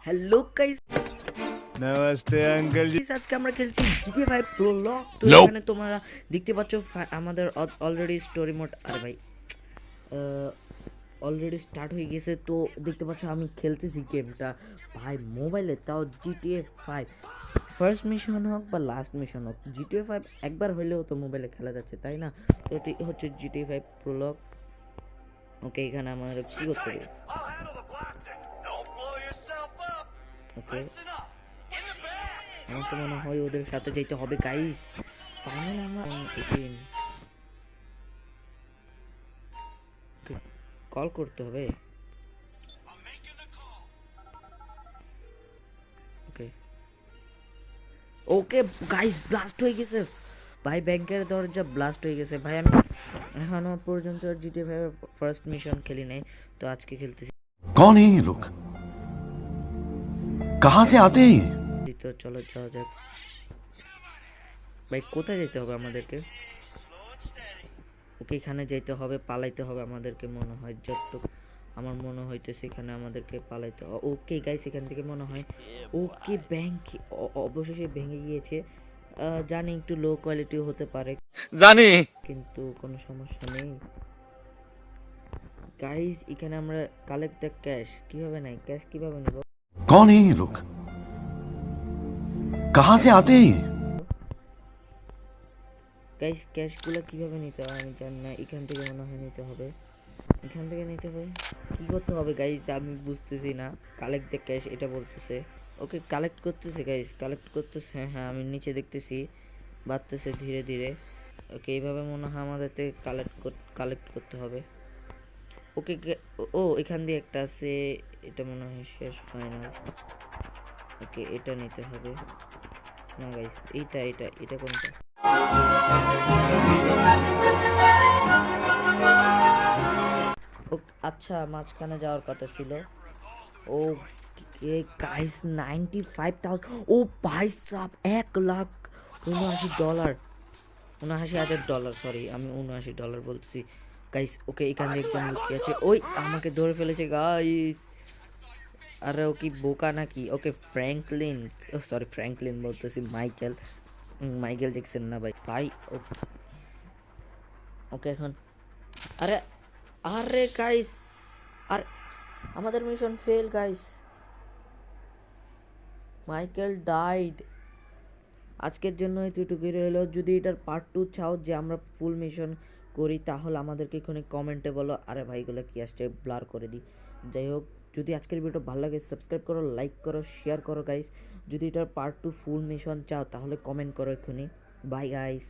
Hello guys, नमस्ते uncle जी। আজকে আমরা খেলছি GTA 5 প্রোলগ। তো Nope. এখানে তোমরা দেখতে পাচ্ছ আমাদের অলরেডি স্টোরি মোড, আরে ভাই অলরেডি স্টার্ট হয়ে গেছে। তো দেখতে পাচ্ছ আমি খেলতেছি গেমটা ভাই মোবাইলে, তাও GTA 5 ফার্স্ট মিশন হোক বা লাস্ট মিশন হোক, GTA 5 একবার হইলেও তো মোবাইলে খেলা যাচ্ছে, তাই না? তো এটি হচ্ছে GTA 5 প্রোলগ। ওকে, এখানে আমাদের কি করতে হবে? ওকে, আমার তো মনে হয় ওদের সাথে যেতে হবে গাইস, তাহলে আমরা কল করতে হবে। ওকে ওকে গাইস, ব্লাস্ট হয়ে গেছে ভাই, ব্যাংকের দরজা ব্লাস্ট হয়ে গেছে ভাই। আমি এখনো পর্যন্ত জিটিএ ফাইভ ফার্স্ট মিশন খেলি নাই, তো আজকে খেলতেছি। कौन है ये लोग? कहाँ से आते हैं ये? তো চলো যাওয়া যাক ভাই। কোথায় যেতে হবে আমাদেরকে? ওকে, এখানে যেতে হবে, পালাইতে হবে আমাদেরকে মনে হয়, যতটুকু আমার মনে হইতেছে এখানে আমাদেরকে পালাইতে। ওকে গাইস, এখান থেকে মনে হয় ওকে ব্যাংক অবশেষে ভেঙে গিয়েছে। জানি একটু লো কোয়ালিটি হতে পারে, जाने কিন্তু কোনো সমস্যা নেই গাইস। এখানে আমরা কালেক্ট দ্য ক্যাশ কিভাবে নাই, ক্যাশ কিভাবে নেব? कौन है ये लोग? कहाँ से आते हैं ये? গাইস ক্যাশগুলো কিভাবে নিতে হয় আমি জানি না, এখান থেকে মনে হয় নিতে হবে, এখান থেকে নিতে হবে। কি করতে হবে গাইস আমি বুঝতেছি না। কালেক্ট দ্য ক্যাশ এটা বলতেছে। ওকে, কালেক্ট করতেছে গাইস, কালেক্ট করতেছে। হ্যাঁ হ্যাঁ, আমি নিচে দেখতেছি বাড়তেছে ধীরে ধীরে। ওকে, এইভাবে মনে হয় আমাদের কালেক্ট করতে হবে। ওকে, ও এখান দিয়ে একটা আছে, এটা মনে হয় শেষ ফাইনাল। ওকে, এটা নিতে হবে না গাইস, এইটা এটা এটা কোনটা? আচ্ছা, মাঝখানে যাওয়ার কথা ছিল। ও গাইস, 95,000। ও ভাই সাব, 1,79,000, 79,000 ডলার, সরি আমি $79 বলছি গাইস। ওকে, এখান দিয়ে একজন লুকিয়ে আছে, ওই আমাকে ধরে ফেলেছে গাইস। আরে ও কি বোকা নাকি? ওকে, ফ্র্যাঙ্কলিন, সরি ফ্র্যাঙ্কলিন বলতেছি, মাইকেল, মাইকেল জ্যাকসন না ভাই ভাই। ওকে এখন, আরে আরে গাইস, আর আমাদের mission fail guys, Michael died. আজকের জন্য এতটুকুই রইল। যদি এটার পার্ট 2 চাও, যে আমরা ফুল মিশন করি, তাহলে আমাদেরকে এখানে কমেন্টে বলো। আরে ভাইগুলো কি আসছে, ব্লার করে দিই। যাই হোক, যদি আজকের ভিডিওটা ভালো লাগে সাবস্ক্রাইব করো, লাইক করো, শেয়ার করো গাইস। যদি এটার পার্ট 2 ফুল মিশন চাও তাহলে কমেন্ট করো এক্ষুনি। Bye guys.